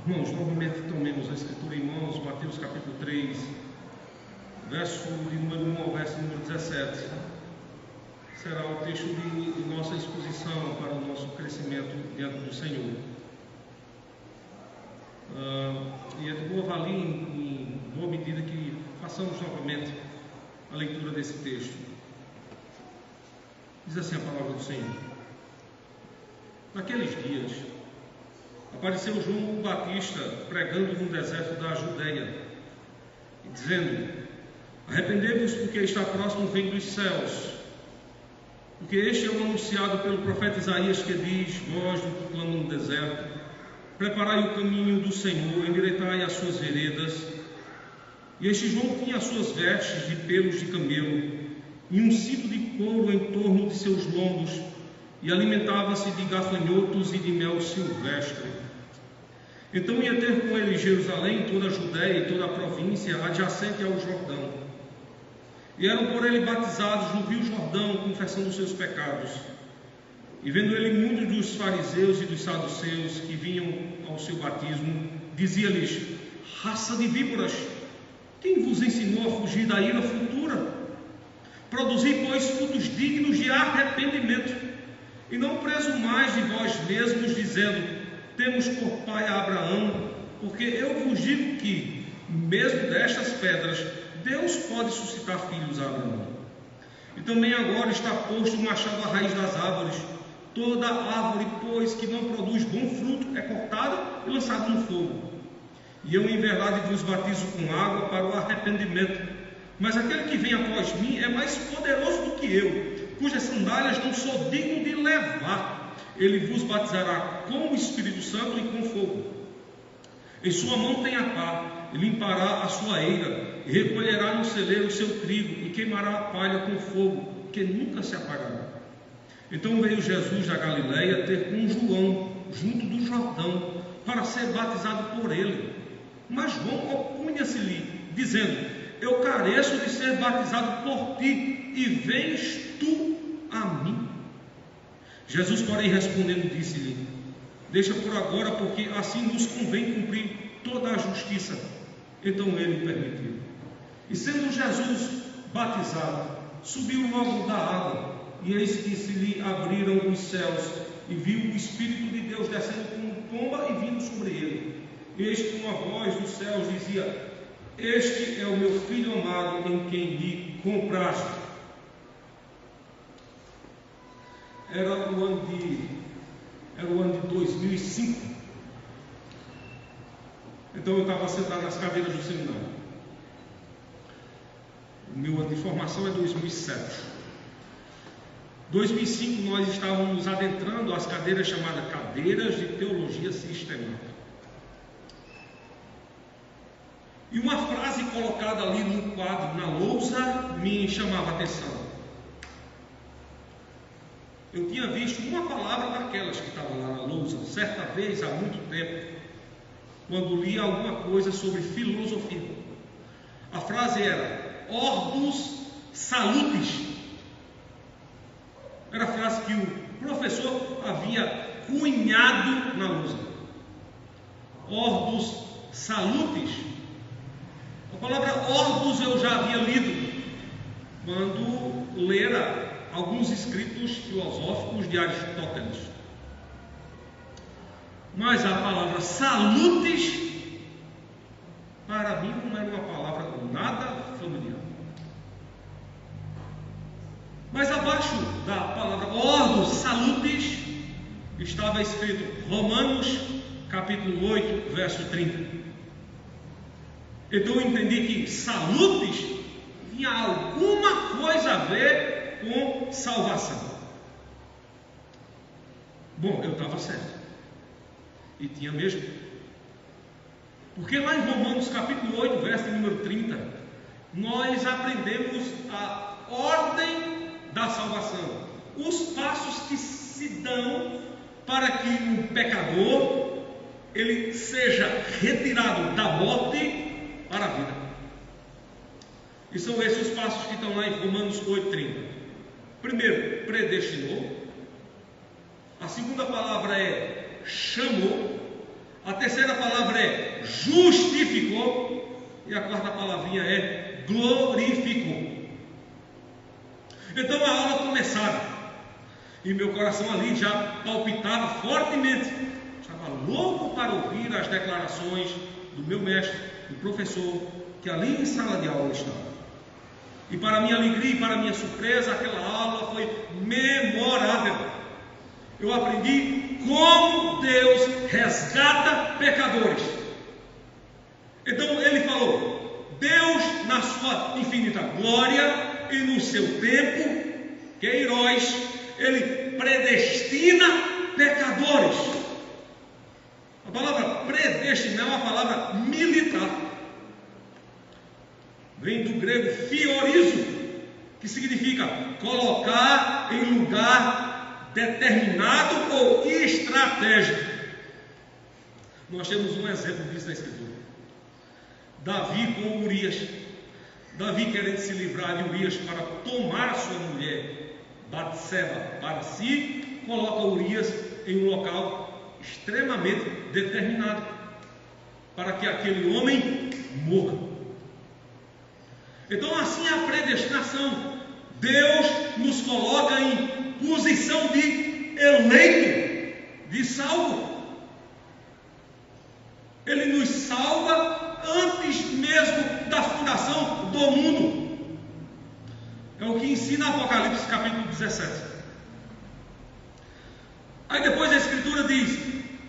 Irmãos, novamente tomemos a Escritura em mãos, Mateus capítulo 3, verso de número 1 ao verso número 17. Será o texto de nossa exposição para o nosso crescimento diante do Senhor. E é de boa valia em boa medida que façamos novamente a leitura desse texto. Diz assim a palavra do Senhor: Naqueles dias apareceu João Batista pregando no deserto da Judeia e dizendo: Arrependei-vos, porque está próximo o reino dos céus. Porque este é o anunciado pelo profeta Isaías, que diz: Voz do que clama no deserto, preparai o caminho do Senhor, endireitai as suas veredas. E este João tinha as suas vestes de pelos de camelo e um cinto de couro em torno de seus lombos, e alimentava-se de gafanhotos e de mel silvestre. Então ia ter com ele Jerusalém, toda a Judéia e toda a província adjacente ao Jordão. E eram por ele batizados no rio Jordão, confessando os seus pecados. E vendo ele muitos dos fariseus e dos saduceus que vinham ao seu batismo, dizia-lhes: Raça de víboras, quem vos ensinou a fugir da ira futura? Produzi, pois, frutos dignos de arrependimento, e não presumais de vós mesmos, dizendo: Temos por pai a Abraão, porque eu vos digo que, mesmo destas pedras, Deus pode suscitar filhos a Abraão. E também agora está posto o machado à raiz das árvores. Toda árvore, pois, que não produz bom fruto, é cortada e lançada no fogo. E eu, em verdade, vos batizo com água para o arrependimento. Mas aquele que vem após mim é mais poderoso do que eu, cujas sandálias não sou digno de levar. Ele vos batizará com o Espírito Santo e com fogo. Em sua mão tem a pá, e limpará a sua eira, e recolherá no celeiro o seu trigo, e queimará a palha com fogo, que nunca se apagará. Então veio Jesus da Galileia ter com João, junto do Jordão, para ser batizado por ele. Mas João opunha-se-lhe, dizendo: Eu careço de ser batizado por ti, e vens tu a mim? Jesus, porém, respondendo, disse-lhe: Deixa por agora, porque assim nos convém cumprir toda a justiça. Então ele permitiu. E sendo Jesus batizado, subiu logo da água, e eis que se lhe abriram os céus, e viu o Espírito de Deus descendo como pomba e vindo sobre ele. Eis que uma voz dos céus dizia: Este é o meu Filho amado, em quem me compraste. Era o ano de 2005. Então eu estava sentado nas cadeiras do seminário. O meu ano de formação é 2007. 2005 nós estávamos adentrando as cadeiras chamadas cadeiras de teologia sistemática. E uma frase colocada ali no quadro, na lousa, me chamava a atenção. Eu tinha visto uma palavra daquelas que estava lá na lousa, certa vez, há muito tempo, quando li alguma coisa sobre filosofia. A frase era: Orbus salutis. Era a frase que o professor havia cunhado na lousa. Orbus salutis. A palavra orbus eu já havia lido quando lera alguns escritos filosóficos de Aristóteles. Mas a palavra salutis, para mim, não era uma palavra nada familiar. Mas abaixo da palavra orbus salutis estava escrito Romanos capítulo 8, verso 30. Então eu entendi que salutis tinha alguma coisa a ver com salvação. Bom, eu estava certo. E tinha mesmo. Porque lá em Romanos capítulo 8, verso número 30, nós aprendemos a ordem da salvação. Os passos que se dão para que o pecador ele seja retirado da morte para a vida. E são esses os passos que estão lá em Romanos 8,30. Primeiro, predestinou. A segunda palavra é chamou. A terceira palavra é justificou. E a quarta palavrinha é glorificou. Então a aula começava. E meu coração ali já palpitava fortemente. Estava louco para ouvir as declarações do meu mestre, do professor, que ali em sala de aula estava. E para minha alegria e para minha surpresa, aquela aula foi memorável. Eu aprendi como Deus resgata pecadores. Então ele falou: Deus, na sua infinita glória e no seu tempo, que é heróis, ele predestina pecadores. A palavra predestinar é uma palavra militar. Vem do grego fiorizo, que significa colocar em lugar determinado ou estratégico. Nós temos um exemplo disso na Escritura. Davi com Urias. Davi querendo se livrar de Urias para tomar a sua mulher Batseba para si, coloca Urias em um local extremamente determinado para que aquele homem morra. Então assim é a predestinação. Deus nos coloca em posição de eleito, de salvo. Ele nos salva antes mesmo da fundação do mundo. É o que ensina Apocalipse capítulo 17. Aí depois a Escritura diz: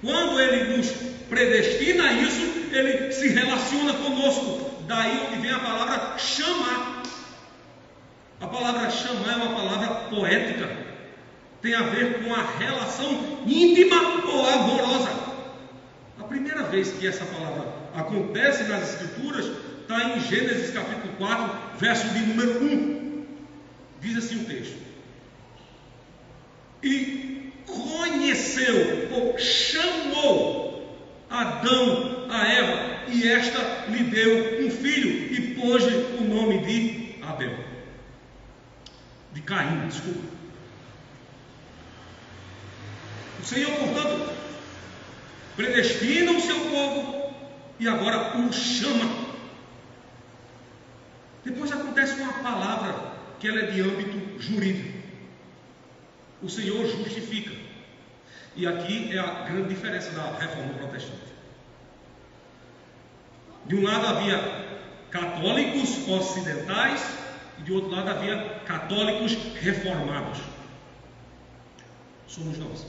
quando Ele nos predestina a isso, Ele se relaciona conosco. Daí onde vem a palavra chamar. A palavra chamar é uma palavra poética. Tem a ver com a relação íntima ou amorosa. A primeira vez que essa palavra acontece nas Escrituras está em Gênesis capítulo 4, verso de número 1. Diz assim o texto: e conheceu ou chamou Adão a Eva, e esta lhe deu um filho, e pôs-lhe o nome de Abel. De Caim, desculpa. O Senhor, portanto, predestina o seu povo e agora o chama. Depois acontece uma palavra que ela é de âmbito jurídico. O Senhor justifica. E aqui é a grande diferença da reforma protestante. De um lado havia católicos ocidentais e de outro lado havia católicos reformados. Somos nós.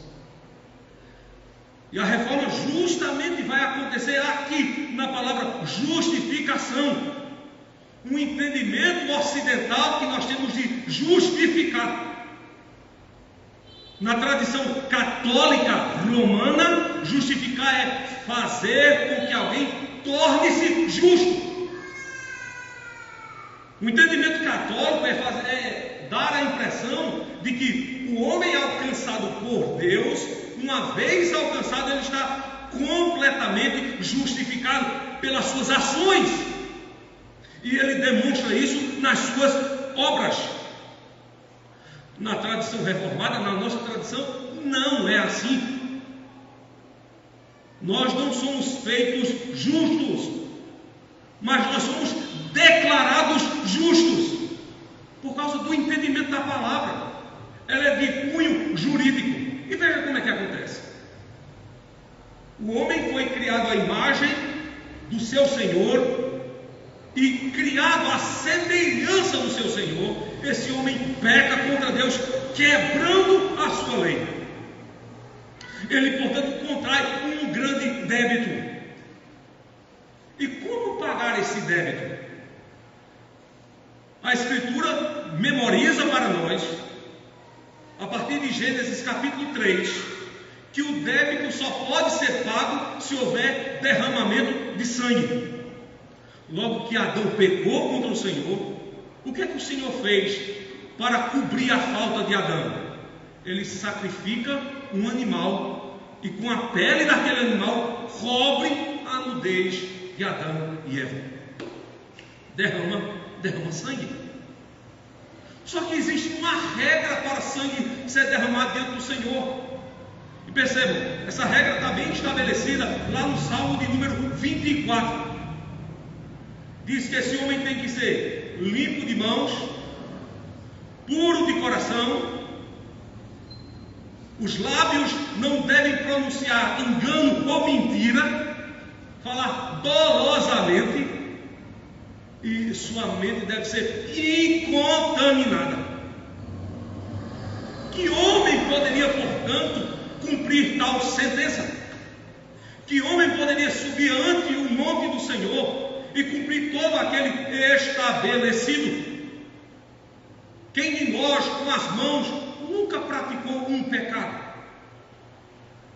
E a reforma justamente vai acontecer aqui, na palavra justificação. Um entendimento ocidental que nós temos de justificar. Na tradição católica romana, justificar é fazer com que alguém torne-se justo. O entendimento católico é dar a impressão de que o homem é alcançado por Deus, uma vez alcançado, ele está completamente justificado pelas suas ações. E ele demonstra isso nas suas obras. Na tradição reformada, na nossa tradição, não é assim. Nós não somos feitos justos, mas nós somos declarados justos por causa do entendimento da palavra. Ela é de cunho jurídico. E veja como é que acontece. O homem foi criado à imagem do seu Senhor e criado à semelhança do seu Senhor. Esse homem peca contra Deus, quebrando a sua lei. Ele, portanto, contrai um grande débito. E como pagar esse débito? A Escritura memoriza para nós, a partir de Gênesis capítulo 3, que o débito só pode ser pago se houver derramamento de sangue. Logo que Adão pecou contra o Senhor, o que é que o Senhor fez para cobrir a falta de Adão? Ele sacrifica um animal e com a pele daquele animal cobre a nudez de Adão e Eva. Derrama sangue. Só que existe uma regra para sangue ser derramado diante do Senhor. E percebam, essa regra está bem estabelecida lá no Salmo de número 24. Diz que esse homem tem que ser limpo de mãos, puro de coração, os lábios não devem pronunciar engano ou mentira, falar dolosamente, e sua mente deve ser incontaminada. Que homem poderia, portanto, cumprir tal sentença? Que homem poderia subir ante o monte do Senhor e cumprir todo aquele estabelecido? Quem de nós, com as mãos, nunca praticou um pecado?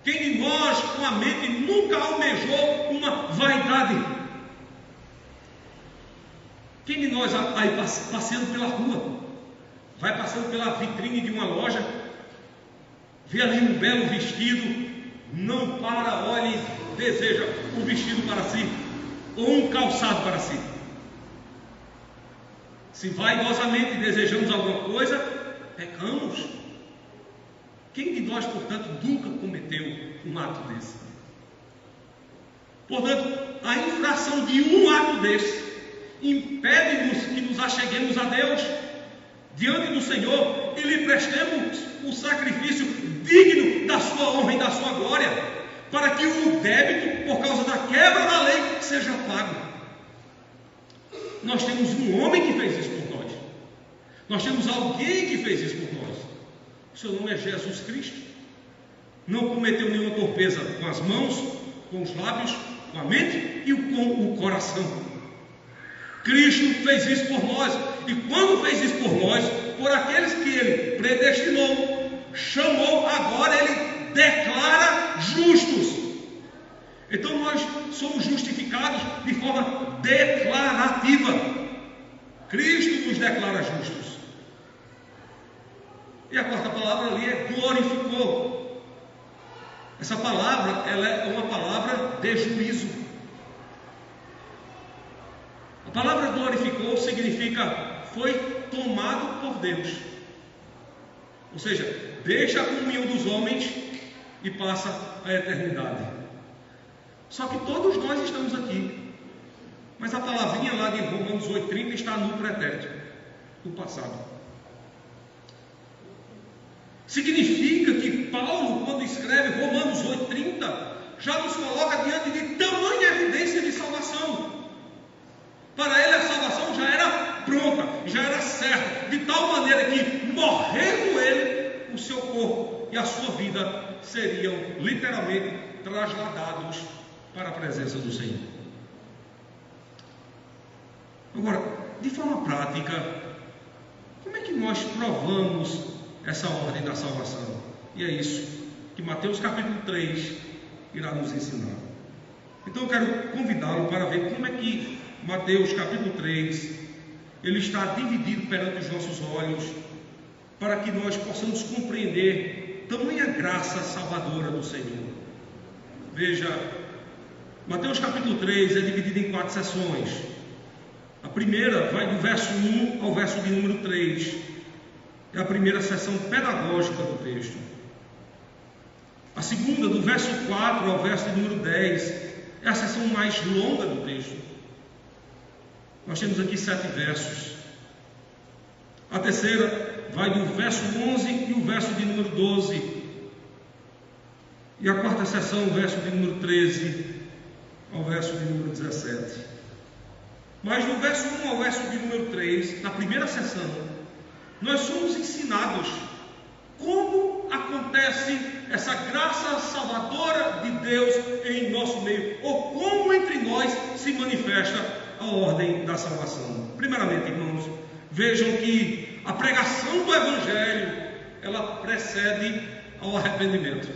Quem de nós, com a mente, nunca almejou uma vaidade? Quem de nós, aí passeando pela rua, vai passando pela vitrine de uma loja, vê ali um belo vestido, não para, olha e deseja um vestido para si, ou um calçado para si? Se vaidosamente desejamos alguma coisa, pecamos. Quem de nós, portanto, nunca cometeu um ato desse? Portanto, a infração de um ato desse impede-nos que nos acheguemos a Deus, diante do Senhor, e lhe prestemos o sacrifício digno da sua honra e da sua glória, para que o débito, por causa da quebra da lei, seja pago. Nós temos um homem que fez isso por nós. Nós temos alguém que fez isso por nós. O seu nome é Jesus Cristo. Não cometeu nenhuma torpeza com as mãos, com os lábios, com a mente e com o coração. Cristo fez isso por nós. E quando fez isso por nós, por aqueles que Ele predestinou, chamou, agora Ele declara justos. Então nós somos justificados de forma declarativa. Cristo nos declara justos. E a quarta palavra ali é glorificou. Essa palavra, ela é uma palavra de juízo. A palavra glorificou significa foi tomado por Deus. Ou seja, deixa a comunhão dos homens e passa a eternidade. Só que todos nós estamos aqui, mas a palavrinha lá de Romanos 8,30 está no pretérito, no passado. Significa que Paulo, quando escreve Romanos 8,30, já nos coloca diante de tamanha evidência de salvação. Para ele a salvação já era pronta, já era certa, de tal maneira que, morrendo ele, o seu corpo e a sua vida seriam literalmente trasladados para a presença do Senhor. Agora, de forma prática, como é que nós provamos essa ordem da salvação? E é isso que Mateus capítulo 3 irá nos ensinar. Então eu quero convidá-lo para ver como é que Mateus capítulo 3 ele está dividido perante os nossos olhos, para que nós possamos compreender tamanha graça salvadora do Senhor. Veja, Mateus capítulo 3 é dividido em 4 sessões. A primeira vai do verso 1 ao verso de número 3. É a primeira sessão pedagógica do texto. A segunda, do verso 4 ao verso de número 10, é a sessão mais longa do texto. Nós temos aqui 7 versos. A terceira vai do verso 11 e o verso de número 12. E a quarta sessão, o verso de número 13 ao verso de número 17. Mas do verso 1 ao verso de número 3, na primeira sessão, nós somos ensinados como acontece essa graça salvadora de Deus em nosso meio, ou como entre nós se manifesta a ordem da salvação. Primeiramente, irmãos, vejam que a pregação do Evangelho, ela precede ao arrependimento.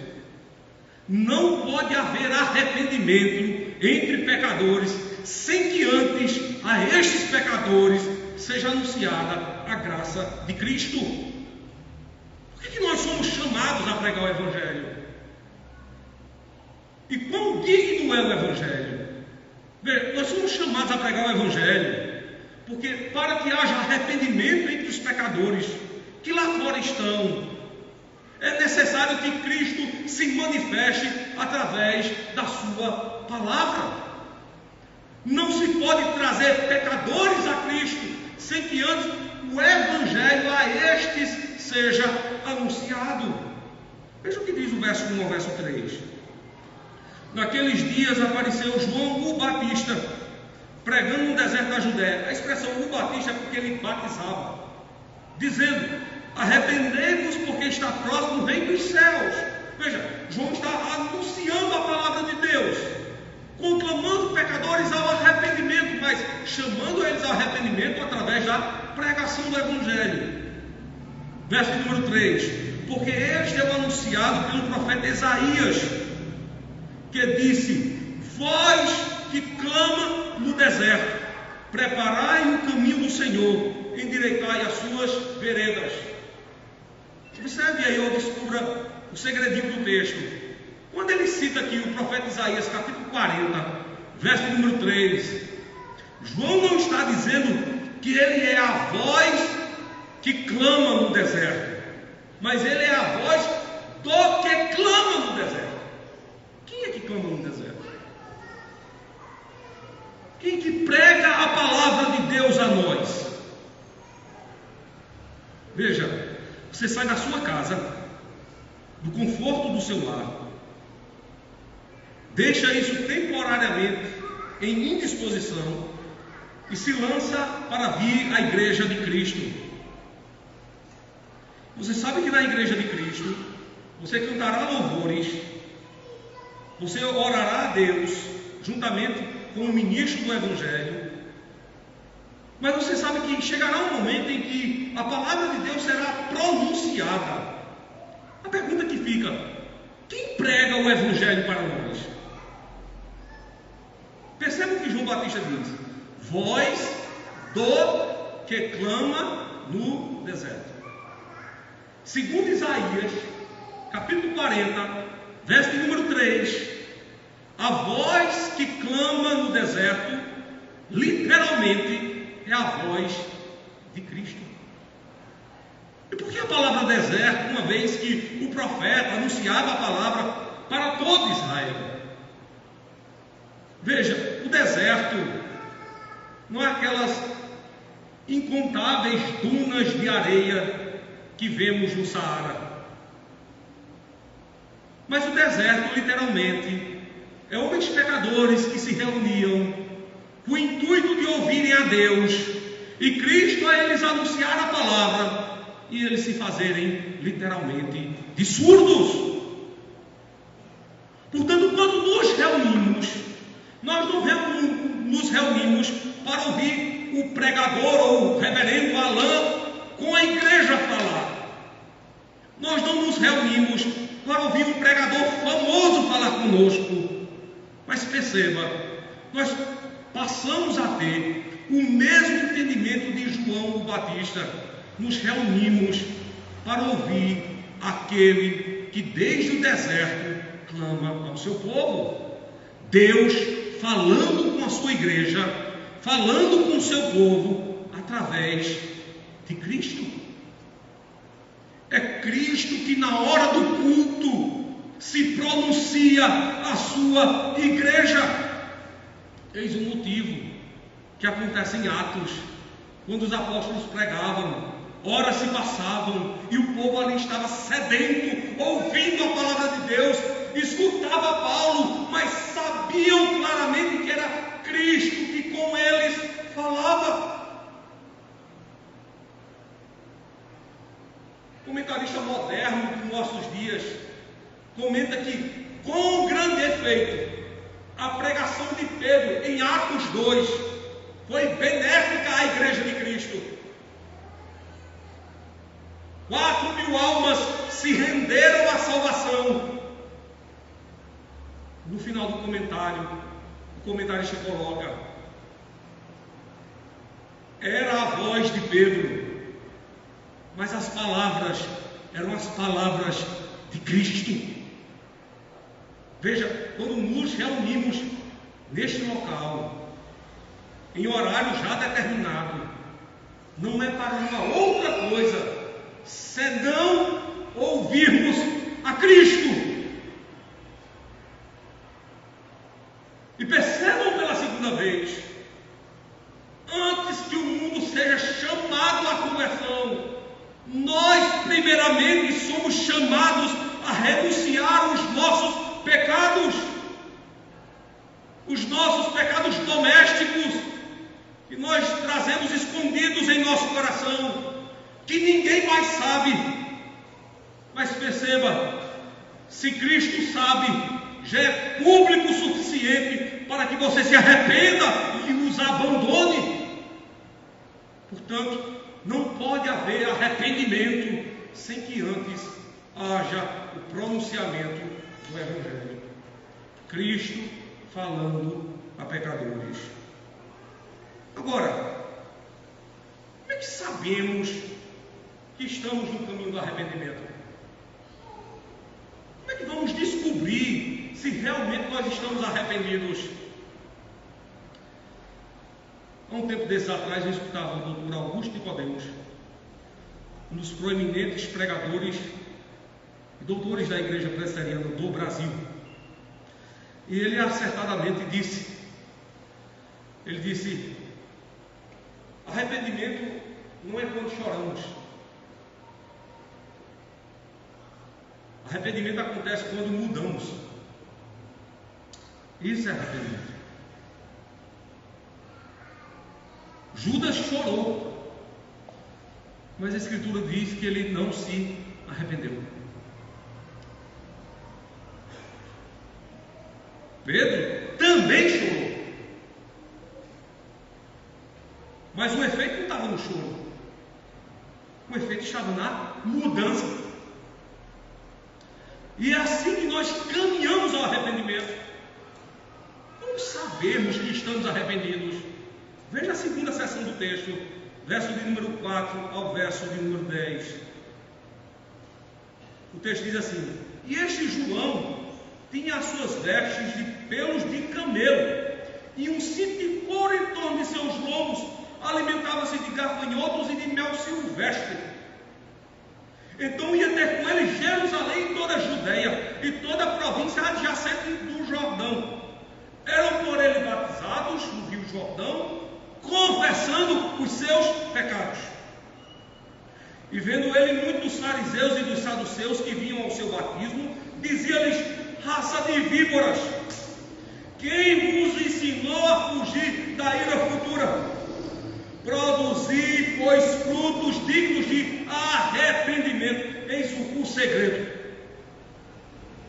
Não pode haver arrependimento entre pecadores sem que antes a estes pecadores seja anunciada a graça de Cristo. Por que nós somos chamados a pregar o Evangelho? E quão digno é o Evangelho? Veja, nós somos chamados a pregar o Evangelho porque para que haja arrependimento entre os pecadores que lá fora estão, É necessário que Cristo se manifeste através da sua palavra. Não se pode trazer pecadores a Cristo sem que antes o Evangelho a estes seja anunciado. Veja o que diz o verso 1 ao verso 3. Naqueles dias apareceu João o Batista, pregando no deserto da Judéia. A expressão o Batista é porque ele batizava, dizendo: arrependei-vos, porque está próximo o reino dos céus. Veja, João está anunciando a palavra de Deus, conclamando pecadores ao arrependimento, mas chamando eles ao arrependimento através da pregação do Evangelho. Verso número 3: porque este é o anunciado pelo profeta Isaías, que disse: voz que clama no deserto, preparai o caminho do Senhor, endireitai as suas veredas. Observe aí, ou descubra o segredinho do texto. Quando ele cita aqui o profeta Isaías, capítulo 40, verso número 3, João não está dizendo que ele é a voz que clama no deserto, mas ele é a voz do que clama no deserto. Quem é que clama no deserto? Quem que prega a palavra de Deus a nós? Veja, você sai da sua casa, do conforto do seu lar, deixa isso temporariamente em indisposição e se lança para vir à igreja de Cristo. Você sabe que na igreja de Cristo você cantará louvores, você orará a Deus juntamente com o ministro do Evangelho, mas você sabe que chegará um momento em que a palavra de Deus será pronunciada. A pergunta que fica: quem prega o Evangelho para nós? Perceba o que João Batista diz: voz do que clama no deserto. Segundo Isaías, capítulo 40, verso número 3, a voz que clama no deserto, literalmente, é a voz de Cristo. E por que a palavra deserto, uma vez que o profeta anunciava a palavra para todo Israel? Veja, o deserto não é aquelas incontáveis dunas de areia que vemos no Saara, mas o deserto literalmente é homens pecadores que se reuniam com o intuito de ouvirem a Deus e Cristo a eles anunciar a palavra e eles se fazerem literalmente de surdos. Portanto, quando nos reunimos, nós não nos reunimos para ouvir o pregador ou o reverendo Alain com a igreja falar. Nós não nos reunimos para ouvir um pregador famoso falar conosco. Mas perceba, nós passamos a ter o mesmo entendimento de João o Batista. Nos reunimos para ouvir aquele que desde o deserto clama ao seu povo. Deus falando com a sua igreja, falando com o seu povo através de Cristo. É Cristo que na hora do culto se pronuncia a sua igreja. Eis o motivo que acontece em Atos, quando os apóstolos pregavam, horas se passavam e o povo ali estava sedento, ouvindo a palavra de Deus, escutava Paulo, mas sabiam claramente que era Cristo que com eles falava. Comentarista moderno dos nossos dias comenta que, com grande efeito, a pregação de Pedro em Atos 2 foi benéfica à igreja de Cristo. 4.000 almas se renderam à salvação. No final do comentário, o comentarista coloca: era a voz de Pedro, mas as palavras eram as palavras de Cristo. Veja, quando nos reunimos neste local, em horário já determinado, não é para uma outra coisa senão ouvirmos a Cristo. E percebam pela segunda vez, antes que o mundo seja chamado à conversão, nós primeiramente somos chamados a renunciar os nossos pecados domésticos, que nós trazemos escondidos em nosso coração, que ninguém mais sabe. Mas perceba, se Cristo sabe, já é público o suficiente para que você se arrependa e os abandone. Portanto, não pode haver arrependimento sem que antes haja o pronunciamento do Evangelho. Cristo falando a pecadores. Agora, como é que sabemos que estamos no caminho do arrependimento? Como é que vamos descobrir se realmente nós estamos arrependidos? Há um tempo desses atrás eu escutava o doutor Augusto Nicodemos, um dos proeminentes pregadores e doutores da Igreja Presbiteriana do Brasil. E ele acertadamente disse, arrependimento não é quando choramos. Arrependimento acontece quando mudamos. Isso é arrependimento. Judas chorou, mas a Escritura diz que ele não se arrependeu. Pedro também chorou, mas o efeito não estava no choro, o efeito estava na mudança. E é assim que nós caminhamos ao arrependimento. Como sabermos que estamos arrependidos? Veja a segunda seção do texto, verso de número 4 ao verso de número 10. O texto diz assim: e este João tinha as suas vestes de pelos de camelo e um cinto de couro em torno de seus lombos, alimentava-se de gafanhotos e de mel silvestre. Então ia ter com ele Jerusalém e toda a Judeia e toda a província adjacente do Jordão. Eram por ele batizados no rio Jordão, confessando os seus pecados. E vendo ele muitos fariseus e dos saduceus que vinham ao seu batismo, dizia-lhes: raça de víboras, quem vos ensinou a fugir da ira futura? Produzi, pois, frutos dignos de arrependimento. Eis o segredo.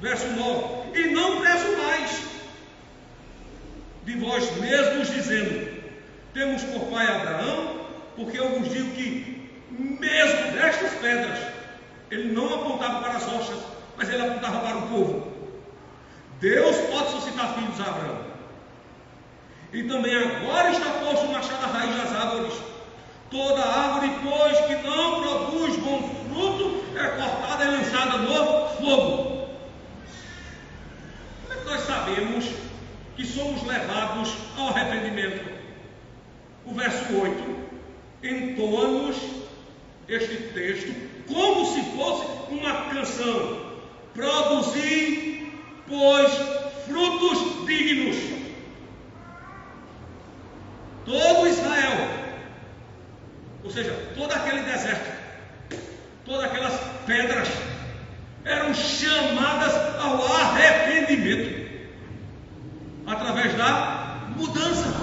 Verso 9: e não presumais de vós mesmos, dizendo: temos por pai Abraão, porque eu vos digo que mesmo destas pedras, ele não apontava para as rochas, mas ele apontava para o povo. Deus pode suscitar filhos a Abraão. E também agora está posto o machado à raiz das árvores. Toda árvore, pois, que não produz bom fruto, é cortada e lançada no fogo. Como é que nós sabemos que somos levados ao arrependimento? O verso 8 entoa-nos este texto como se fosse uma canção: produzir, pois, frutos dignos. Todo Israel, ou seja, todo aquele deserto, todas aquelas pedras, eram chamadas ao arrependimento através da mudança.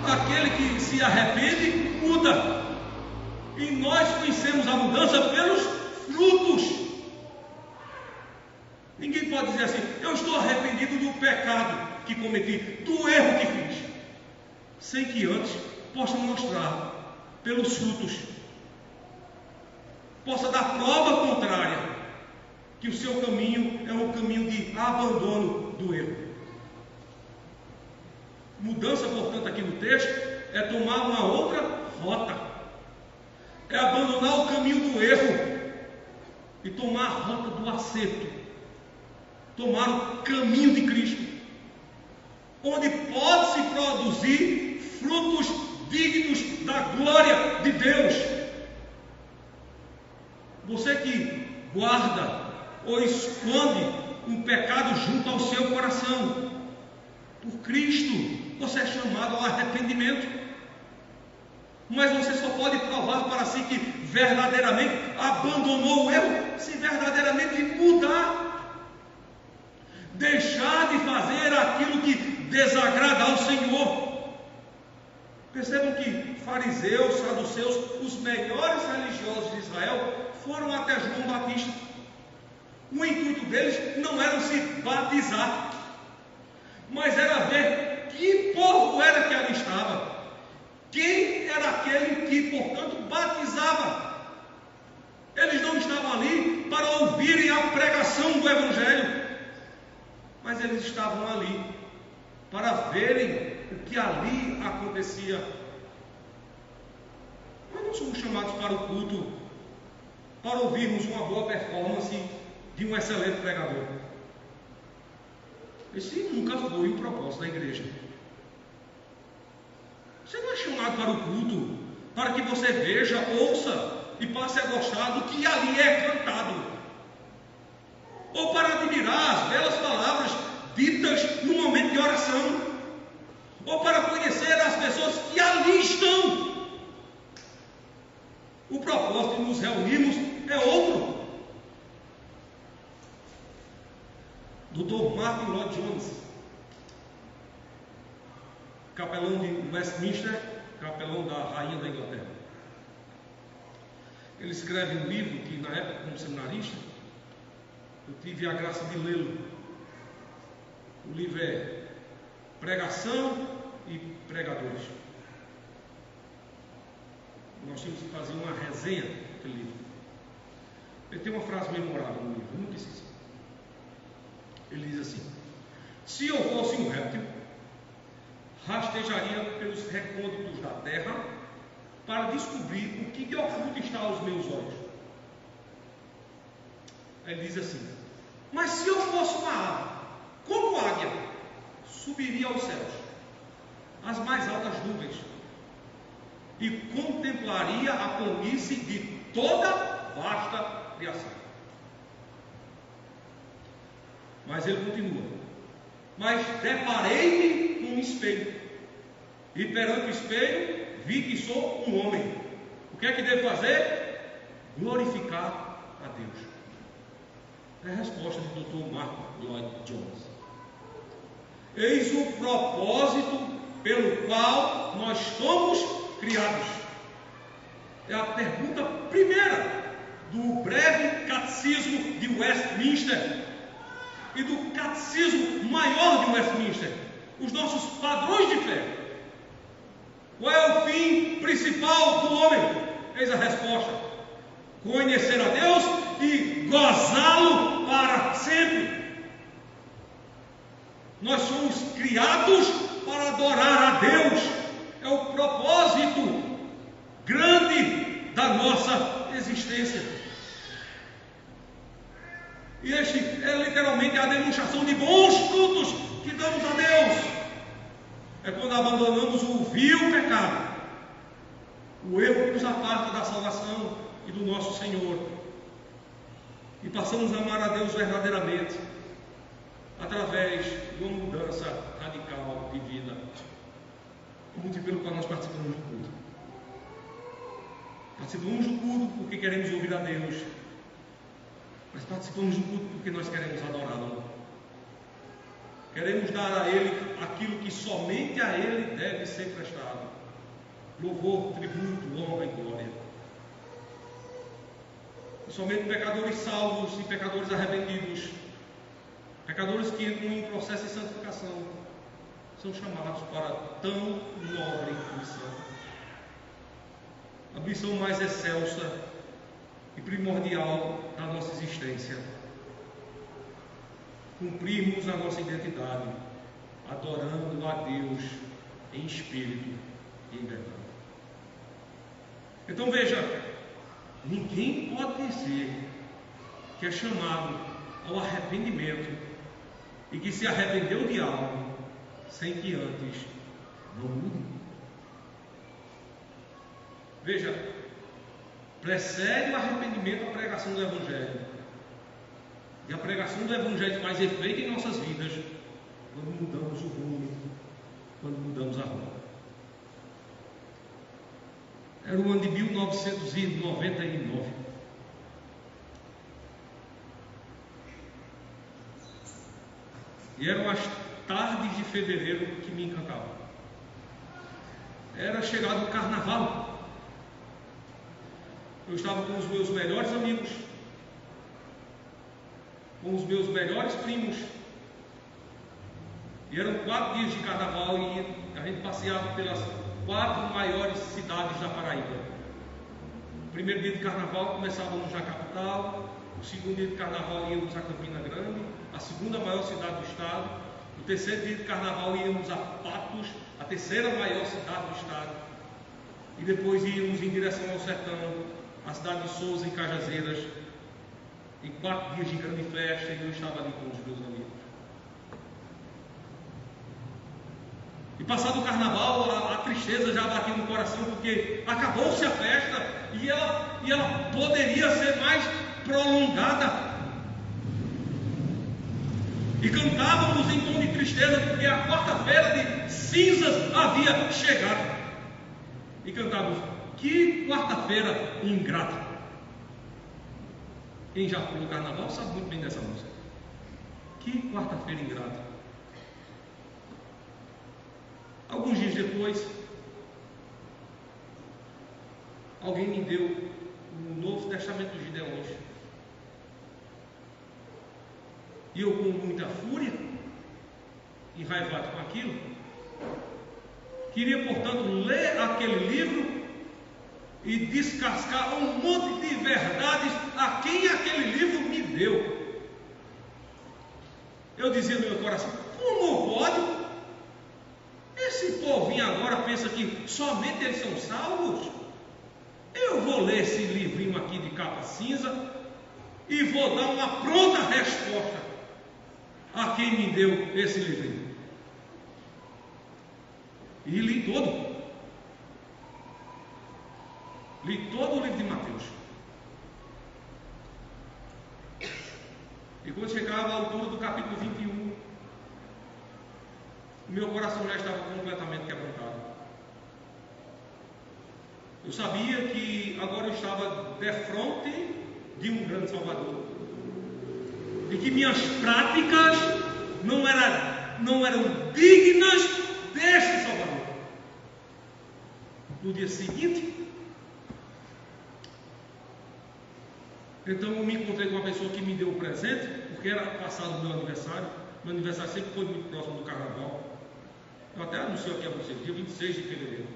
Aquele que se arrepende muda, e nós conhecemos a mudança pelos frutos. Ninguém pode dizer assim: eu estou arrependido do pecado que cometi, do erro que fiz, sem que antes possa mostrar pelos frutos, possa dar prova contrária, que o seu caminho é um caminho de abandono do erro. Mudança, portanto, aqui no texto é tomar uma outra rota, é abandonar o caminho do erro e tomar a rota do acerto, tomar o caminho de Cristo, onde pode-se produzir frutos dignos da glória de Deus. ou esconde um pecado junto ao seu coração. Por Cristo, você é chamado ao arrependimento. Mas você só pode provar para si que verdadeiramente abandonou o erro se verdadeiramente mudar. Deixar de fazer aquilo que desagrada ao Senhor. Percebam que fariseus, saduceus, os melhores religiosos de Israel, foram até João Batista. O intuito deles não era se batizar, mas era ver que povo era que ali estava. Quem era aquele que, portanto, batizava? Eles não estavam ali para ouvirem a pregação do Evangelho, mas eles estavam ali para verem o que ali acontecia. Nós não somos chamados para o culto para ouvirmos uma boa performance de um excelente pregador. Esse nunca foi o propósito da igreja. Você não é chamado para o culto para que você veja, ouça e passe a gostar do que ali é cantado, ou para admirar as belas palavras ditas no momento de oração, ou para conhecer as pessoas que ali estão. O propósito de nos reunirmos é outro. Dr. Martin Lloyd Jones, capelão de Westminster, capelão da rainha da Inglaterra, ele escreve um livro que, na época, como seminarista, eu tive a graça de lê-lo. O livro é Pregação e Pregadores. Nós tínhamos que fazer uma resenha daquele livro. Ele tem uma frase memorável no livro, eu nunca esqueci. Ele diz assim: se eu fosse um réptil, rastejaria pelos recônditos da terra para descobrir o que de oculto está aos meus olhos. Ele diz assim: mas se eu fosse uma ave, como águia, subiria aos céus, às mais altas nuvens, e contemplaria a planície de toda vasta criação. Mas ele continua: mas deparei-me com um espelho, e perante o espelho vi que sou um homem. O que é que devo fazer? Glorificar a Deus. É a resposta do Dr. Martin Lloyd Jones. Eis o propósito pelo qual nós fomos criados. É a pergunta primeira do breve catecismo de Westminster e do catecismo maior de Westminster, os nossos padrões de fé. Qual é o fim principal do homem? Eis a resposta: conhecer a Deus e gozá-lo para sempre. Nós somos criados para adorar a Deus. É o propósito grande da nossa existência. E este é literalmente a demonstração de bons frutos que damos a Deus. É quando abandonamos o vil pecado, o erro que nos aparta da salvação e do nosso Senhor, e passamos a amar a Deus verdadeiramente, através de uma mudança radical de vida. O motivo pelo qual nós participamos do culto. Participamos do culto porque queremos ouvir a Deus, mas participamos do culto porque nós queremos adorá-lo. Queremos dar a Ele aquilo que somente a Ele deve ser prestado: louvor, tributo, honra e glória. E somente pecadores salvos e pecadores arrependidos, pecadores que entram em um processo de santificação, são chamados para tão nobre missão. A missão mais excelsa e primordial da nossa existência: cumprirmos a nossa identidade, adorando a Deus em espírito e em verdade. Então veja, ninguém pode dizer que é chamado ao arrependimento e que se arrependeu de algo sem que antes não mude. Veja, precede o arrependimento a pregação do Evangelho. e a pregação do Evangelho faz efeito em nossas vidas quando mudamos o rumo, quando mudamos a rota. Era o ano de 1999. E eram as tardes de fevereiro que me encantavam. Era chegado o carnaval. Eu estava com os meus melhores amigos, com os meus melhores primos. E eram 4 dias de carnaval e a gente passeava pelas 4 maiores cidades da Paraíba. O primeiro dia de carnaval começávamos na capital, o segundo dia de carnaval íamos a Campina Grande, a segunda maior cidade do estado. O terceiro dia de carnaval íamos a Patos, a terceira maior cidade do estado. E depois íamos em direção ao sertão, a cidade de Souza, em Cajazeiras, em 4 dias de grande festa, e eu estava ali com os meus amigos. E passado o carnaval, a tristeza já batia no coração, porque acabou-se a festa e ela poderia ser mais prolongada. E cantávamos em tom de tristeza, porque a quarta-feira de cinzas havia chegado. E cantávamos: que quarta-feira ingrata. Quem já foi no carnaval sabe muito bem dessa música. Que quarta-feira ingrata. Alguns dias depois, alguém me deu o Novo Testamento dos Gideões. E eu, com muita fúria, enraivado com aquilo, queria, portanto, ler aquele livro e descascar um monte de verdades a quem aquele livro me deu. Eu dizia no meu coração: como pode? Esse povinho agora pensa que somente eles são salvos? Eu vou ler esse livrinho aqui de capa cinza e vou dar uma pronta resposta a quem me deu esse livrinho. E li todo. Li todo o livro de Mateus. E quando chegava à altura do capítulo 21, o meu coração já estava completamente quebrantado. Eu sabia que agora eu estava defronte de um grande Salvador, e que minhas práticas não eram dignas deste Salvador. No dia seguinte, então eu me encontrei com uma pessoa que me deu um presente, porque era passado o meu aniversário. Meu aniversário sempre foi muito próximo do carnaval. Eu até anunciei aqui a vocês, dia 26 de fevereiro.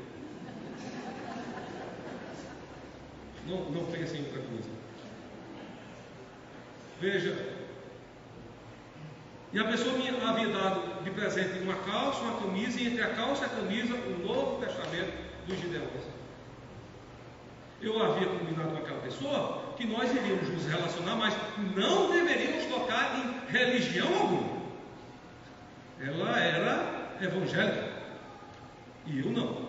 Não pensem em outra coisa. Veja. E a pessoa me havia dado de presente uma calça, uma camisa, e entre a calça e a camisa, o Novo Testamento dos Gideões. Eu havia combinado com aquela pessoa que nós iríamos nos relacionar, mas não deveríamos tocar em religião alguma. Ela era evangélica e eu não.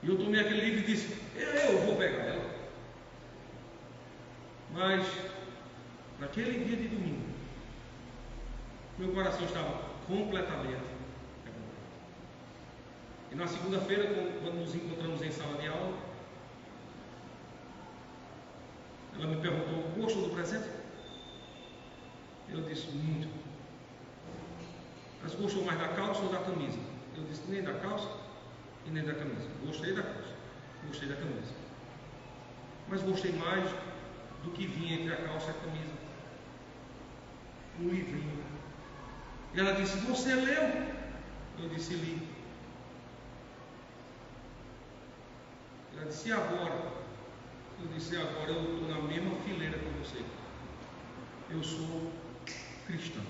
E eu tomei aquele livro e disse: eu vou pegar ela. Mas naquele dia de domingo, meu coração estava completamente quebrado. E na segunda-feira, quando nos encontramos em sala de aula, ela me perguntou: gostou do presente? Eu disse: muito. Mas gostou mais da calça ou da camisa? Eu disse: nem da calça e nem da camisa. Gostei da calça, gostei da camisa, mas gostei mais do que vinha entre a calça e a camisa, um livrinho. E ela disse: você leu? Eu disse: li. Ela disse: e agora? Eu disse: agora eu estou na mesma fileira que você. Eu sou cristã.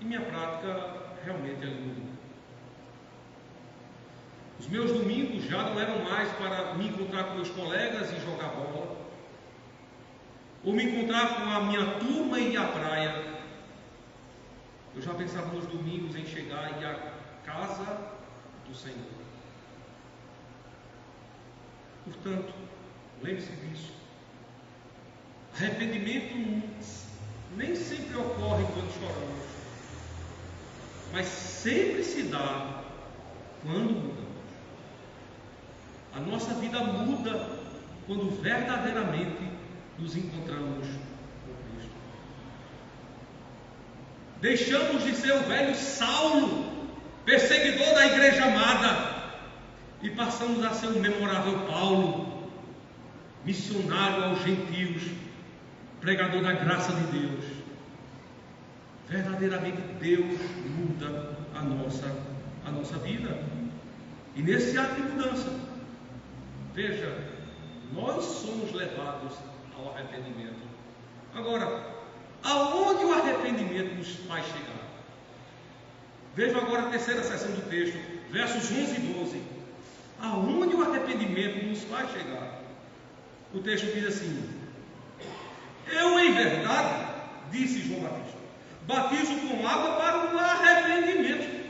E minha prática realmente ela mudou. Os meus domingos já não eram mais para me encontrar com meus colegas e jogar bola, ou me encontrar com a minha turma e ir à praia. Eu já pensava nos domingos em chegar e ir à casa do Senhor. Portanto, lembre-se disso. Arrependimento nem sempre ocorre quando choramos, mas sempre se dá quando mudamos. A nossa vida muda quando verdadeiramente nos encontramos com Cristo. Deixamos de ser o velho Saulo, perseguidor da igreja amada, e passamos a ser o memorável Paulo, missionário aos gentios, pregador da graça de Deus. Verdadeiramente Deus muda a nossa vida. E nesse ato de mudança, veja, nós somos levados ao arrependimento. Agora, aonde o arrependimento nos faz chegar? Veja agora a terceira seção do texto, versos 11 e 12. Aonde o arrependimento nos faz chegar? O texto diz assim: eu, em verdade, disse João Batista, batizo com água para o arrependimento,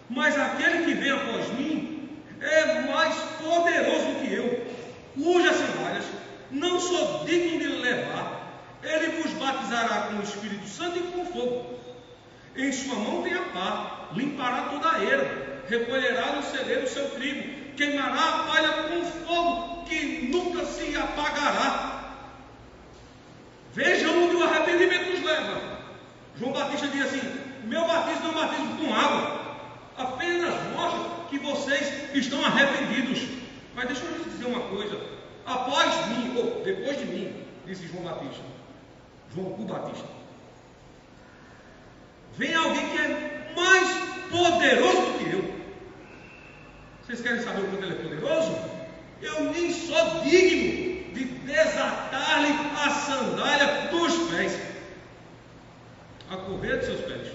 mas aquele que vem após mim é mais poderoso do que eu, cujas sandálias não sou digno de levar. Ele vos batizará com o Espírito Santo e com fogo. Em sua mão tem a pá, limpará toda a erva, recolherá no celeiro o seu trigo, queimará a palha com fogo que nunca se apagará. Veja onde o arrependimento nos leva. João Batista diz assim: meu batismo não é um batismo com água, apenas mostra que vocês estão arrependidos. Mas deixa eu lhes dizer uma coisa: após mim, ou depois de mim, disse João o Batista, vem alguém que é mais poderoso do que eu. Vocês querem saber o quanto ele é poderoso? Eu nem sou digno de desatar-lhe a sandália dos pés, a correr de seus pés.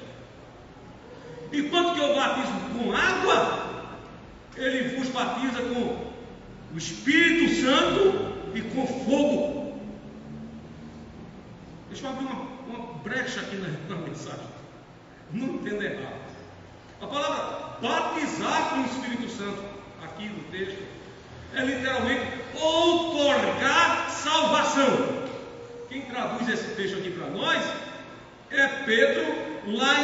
Enquanto que eu batizo com água, ele vos batiza com o Espírito Santo e com fogo. Deixa eu abrir uma brecha aqui na mensagem, não entenda errado. A palavra batizar com o Espírito Santo, aqui no texto, é literalmente outorgar salvação. Quem traduz esse texto aqui para nós é Pedro, lá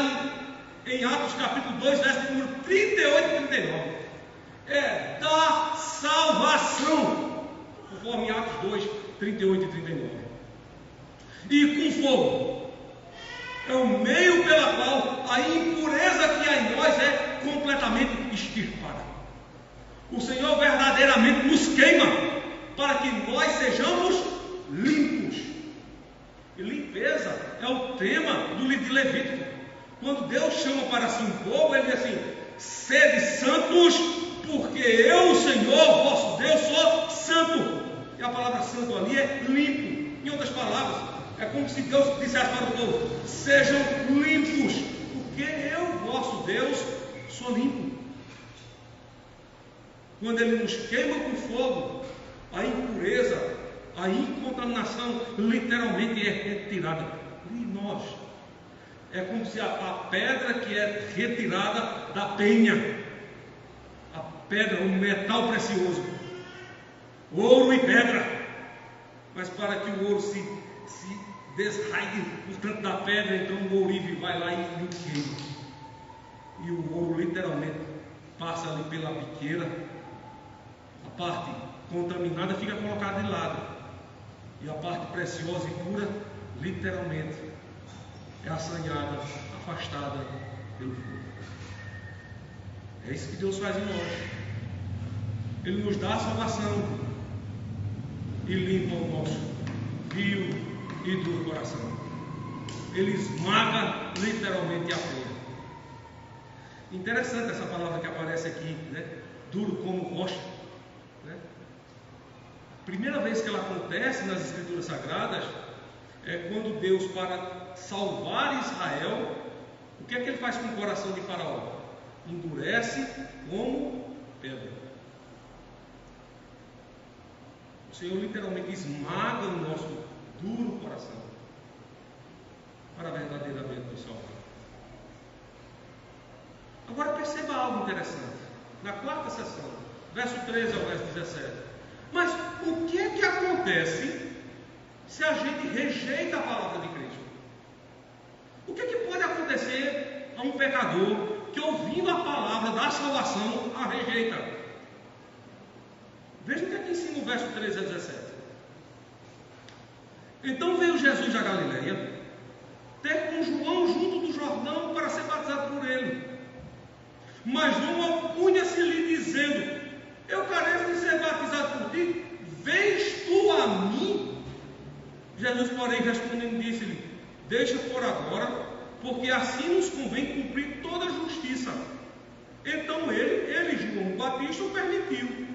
em Atos capítulo 2, verso número 38 e 39. É da salvação, conforme Atos 2, 38 e 39. E com fogo é o meio pela qual a impureza que há em nós é completamente extirpada. O Senhor verdadeiramente nos queima para que nós sejamos limpos. E limpeza é o tema do livro de Levítico. Quando Deus chama para si um povo, ele diz assim: sede santos, porque eu, o Senhor vosso Deus, sou santo. E a palavra santo ali é limpo. Em outras palavras, é como se Deus dissesse para o povo: sejam limpos, porque eu, vosso Deus, sou limpo. Quando ele nos queima com fogo, a impureza, a incontaminação literalmente é retirada de nós. É como se a pedra que é retirada da penha, a pedra, um metal precioso, ouro e pedra, mas para que o ouro se desraigue no canto da pedra, então o ourive vai lá e o queima. E o ouro literalmente passa ali pela biqueira, a parte contaminada fica colocada de lado, e a parte preciosa e pura literalmente é assanhada, afastada pelo fogo. É isso que Deus faz em nós. Ele nos dá a salvação e limpa o nosso vil e duro coração. Ele esmaga literalmente a pedra. Interessante essa palavra que aparece aqui, né? Duro como rocha, né? Primeira vez que ela acontece nas Escrituras Sagradas é quando Deus, para salvar Israel, o que é que ele faz com o coração de Faraó? Endurece como pedra. O Senhor literalmente esmaga o nosso duro coração para verdadeiramente nos salvar. Agora perceba algo interessante. Na quarta sessão, verso 13 ao verso 17, Mas o que é que acontece se a gente rejeita a palavra de Cristo? O que é que pode acontecer a um pecador que, ouvindo a palavra da salvação, a rejeita? Veja o que é que ensina o verso 13 a 17. Então veio Jesus da Galileia, ter com João junto do Jordão para ser batizado por ele. Mas João opunha-se-lhe dizendo: eu careço de ser batizado por ti, vens tu a mim? Jesus, porém, respondendo, disse-lhe: deixa por agora, porque assim nos convém cumprir toda a justiça. Então ele, João Batista, o permitiu.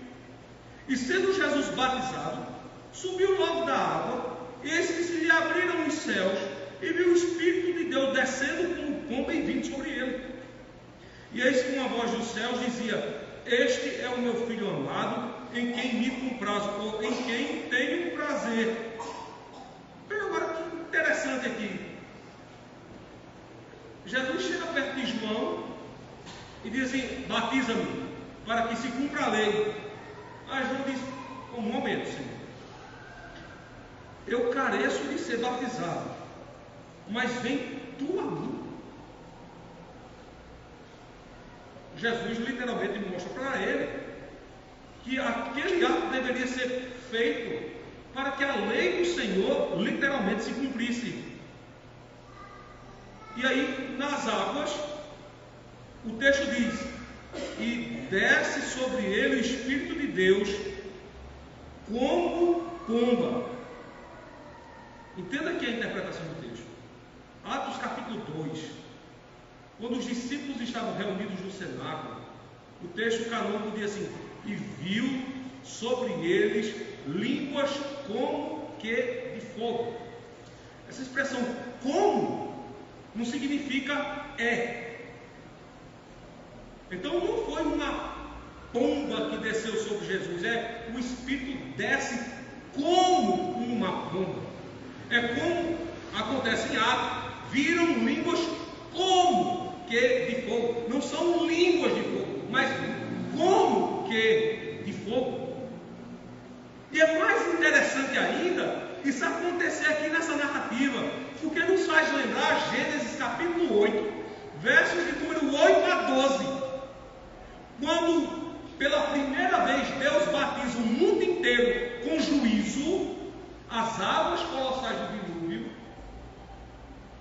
E sendo Jesus batizado, subiu logo da água, eis que se lhe abriram os céus, e viu o Espírito de Deus descendo como pomba e vindo sobre ele. E eis que uma voz dos céus dizia: este é o meu Filho amado, em quem me comprazo, ou em quem tenho prazer. Veja agora que interessante aqui. Jesus chega perto de João e diz assim: batiza-me, para que se cumpra a lei. Mas João diz: um momento, Senhor, eu careço de ser batizado, mas vem tu a mim. Jesus literalmente mostra para ele que aquele ato deveria ser feito para que a lei do Senhor literalmente se cumprisse. E aí, nas águas, o texto diz: e desce sobre ele o Espírito de Deus como pomba. Entenda aqui a interpretação do texto. Atos capítulo 2. Quando os discípulos estavam reunidos no cenáculo, o texto canônico diz assim: e viu sobre eles línguas como que de fogo. Essa expressão como não significa é. Então não foi uma pomba que desceu sobre Jesus, o Espírito desce como uma pomba. É como acontece em Atos: viram línguas como que de fogo. Não são línguas de fogo, mas como que de fogo. E é mais interessante ainda isso acontecer aqui nessa narrativa, porque nos faz lembrar Gênesis capítulo 8, versos de número 8 a 12, quando pela primeira vez Deus batiza o mundo inteiro com juízo, as águas colossais do dilúvio.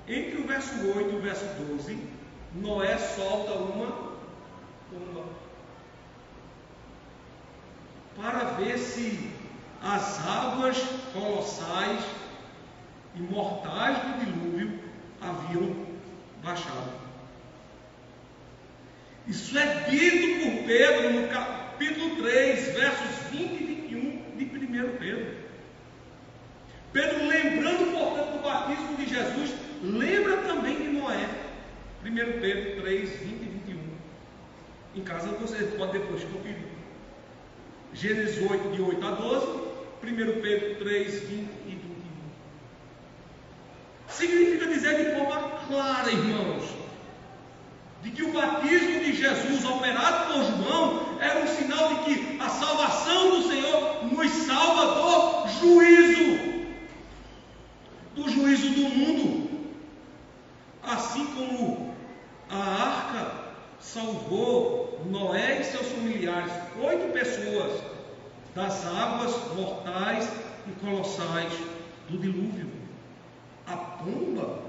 Entre o verso 8 e o verso 12, Noé solta uma pomba para ver se as águas colossais e mortais do dilúvio haviam baixado. Isso é dito por Pedro no capítulo 3, versos 20 e 21 de 1 Pedro. Pedro, lembrando, portanto, do batismo de Jesus, lembra também de Noé. 1 Pedro 3, 20 e 21. Em casa você pode depois conferir. Gênesis 8, de 8 a 12. 1 Pedro 3, 20 e 21. Significa dizer de forma clara, irmãos, de que o batismo de Jesus, operado por João, era um sinal de que a salvação do Senhor nos salva do juízo do mundo. Assim como a arca salvou Noé e seus familiares, 8 pessoas, das águas mortais e colossais do dilúvio. A pomba,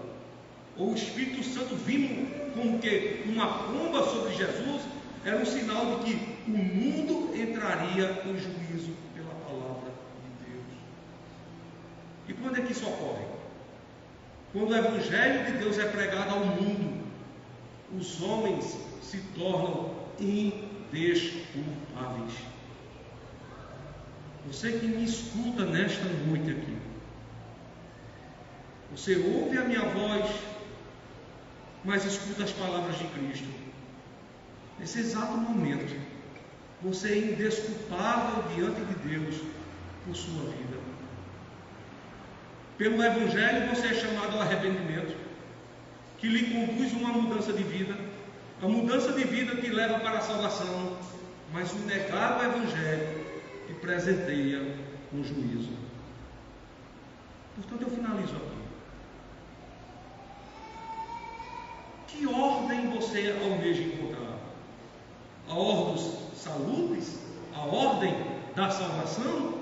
ou o Espírito Santo vindo como que uma pomba sobre Jesus, era um sinal de que o mundo entraria em juízo pela palavra de Deus. E quando é que isso ocorre? Quando o Evangelho de Deus é pregado ao mundo, os homens se tornam indesculpáveis. Você que me escuta nesta noite aqui, você ouve a minha voz, mas escuta as palavras de Cristo. Nesse exato momento, você é indesculpável diante de Deus por sua vida. Pelo Evangelho você é chamado ao arrependimento, que lhe conduz a uma mudança de vida. A mudança de vida te leva para a salvação, mas o negar o Evangelho e presenteia com juízo. Portanto, eu finalizo aqui. Que ordem você almeja encontrar? A ordem dos saludes? A ordem da salvação?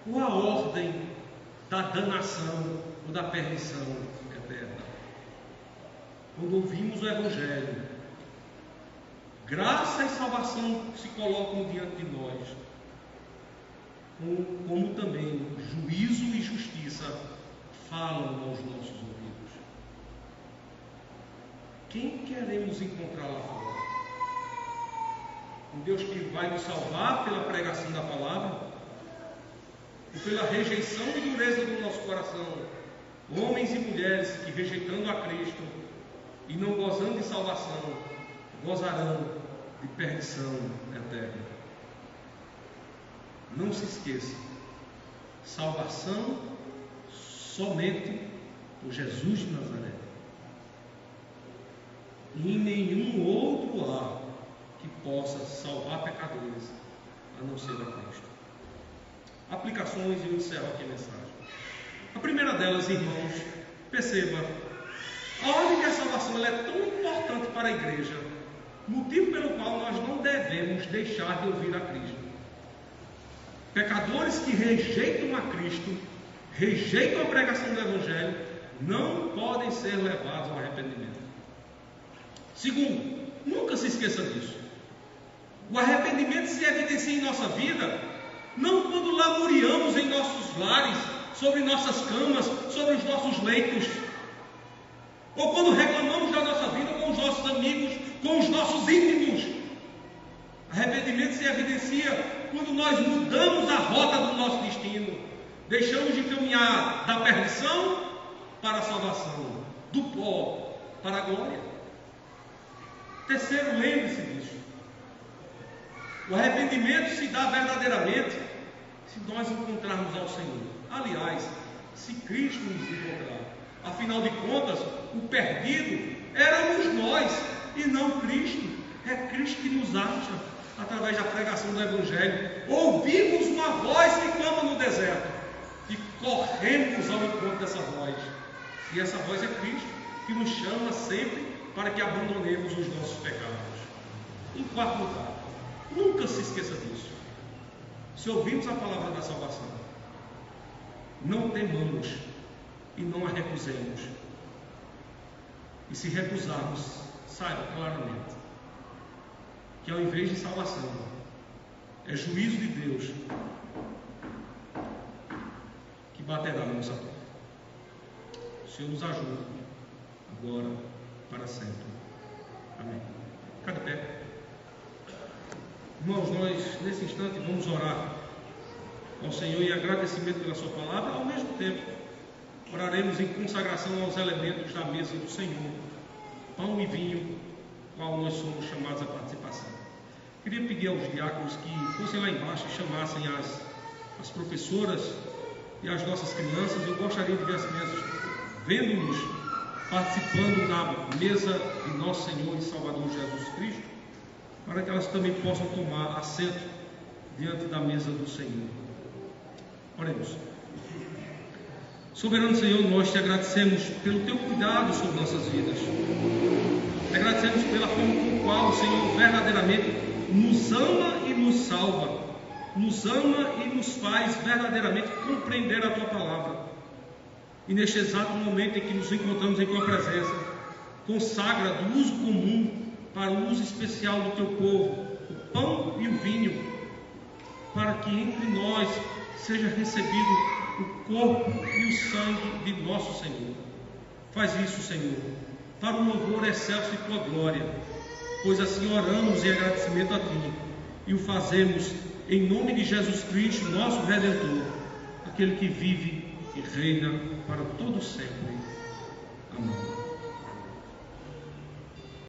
Ou a ordem da danação ou da perdição eterna? Quando ouvimos o Evangelho, graça e salvação se colocam diante de nós, como também juízo e justiça falam aos nossos ouvidos. Quem queremos encontrar lá fora? Um Deus que vai nos salvar pela pregação da palavra, ou pela rejeição e dureza do nosso coração? Homens e mulheres que, rejeitando a Cristo e não gozando de salvação, gozarão de perdição eterna. Não se esqueça, salvação somente por Jesus de Nazaré. E em nenhum outro há que possa salvar pecadores, a não ser a Cristo. Aplicações, e eu encerro aqui a mensagem. A primeira delas, irmãos, perceba, a ordem da salvação ela é tão importante para a igreja, motivo pelo qual nós não devemos deixar de ouvir a Cristo. Pecadores que rejeitam a Cristo, rejeitam a pregação do Evangelho, não podem ser levados ao arrependimento. Segundo, nunca se esqueça disso. O arrependimento se evidencia em nossa vida, não quando lamuriamos em nossos lares, sobre nossas camas, sobre os nossos leitos, ou quando reclamamos da nossa vida com os nossos amigos, com os nossos íntimos. Arrependimento se evidencia quando nós mudamos a rota do nosso destino, deixamos de caminhar da perdição para a salvação, do pó para a glória. Terceiro, lembre-se disso. O arrependimento se dá verdadeiramente se nós encontrarmos ao Senhor. Aliás, se Cristo nos encontrar. Afinal de contas, o perdido éramos nós e não Cristo. É Cristo que nos acha através da pregação do Evangelho. Ouvimos uma voz que clama no deserto e corremos ao encontro dessa voz. E essa voz é Cristo, que nos chama sempre para que abandonemos os nossos pecados. Em quarto lugar, nunca se esqueça disso. Se ouvirmos a palavra da salvação, não temamos e não a recusemos. E se recusarmos, saiba claramente que ao invés de salvação, é juízo de Deus que baterá na nossa porta. O Senhor nos ajude agora, para sempre. Amém. Fica de pé. Irmãos, nós nesse instante vamos orar ao Senhor em agradecimento pela sua palavra. Ao mesmo tempo, oraremos em consagração aos elementos da mesa do Senhor, pão e vinho, qual nós somos chamados à participação. Queria pedir aos diáconos que fossem lá embaixo e chamassem as professoras e as nossas crianças. Eu gostaria de ver as crianças vendo-nos participando da mesa de nosso Senhor e Salvador Jesus Cristo, para que elas também possam tomar assento diante da mesa do Senhor. Oremos. Soberano Senhor, nós te agradecemos pelo teu cuidado sobre nossas vidas. Te agradecemos pela forma com a qual o Senhor verdadeiramente nos ama e nos salva, nos ama e nos faz verdadeiramente compreender a tua palavra. E neste exato momento em que nos encontramos em tua presença, consagra do uso comum para o uso especial do teu povo, o pão e o vinho, para que entre nós seja recebido o corpo e o sangue de nosso Senhor. Faz isso, Senhor, para o louvor excelso de tua glória, pois assim oramos em agradecimento a ti, e o fazemos em nome de Jesus Cristo, nosso Redentor, aquele que vive e reina para todo sempre. Amém.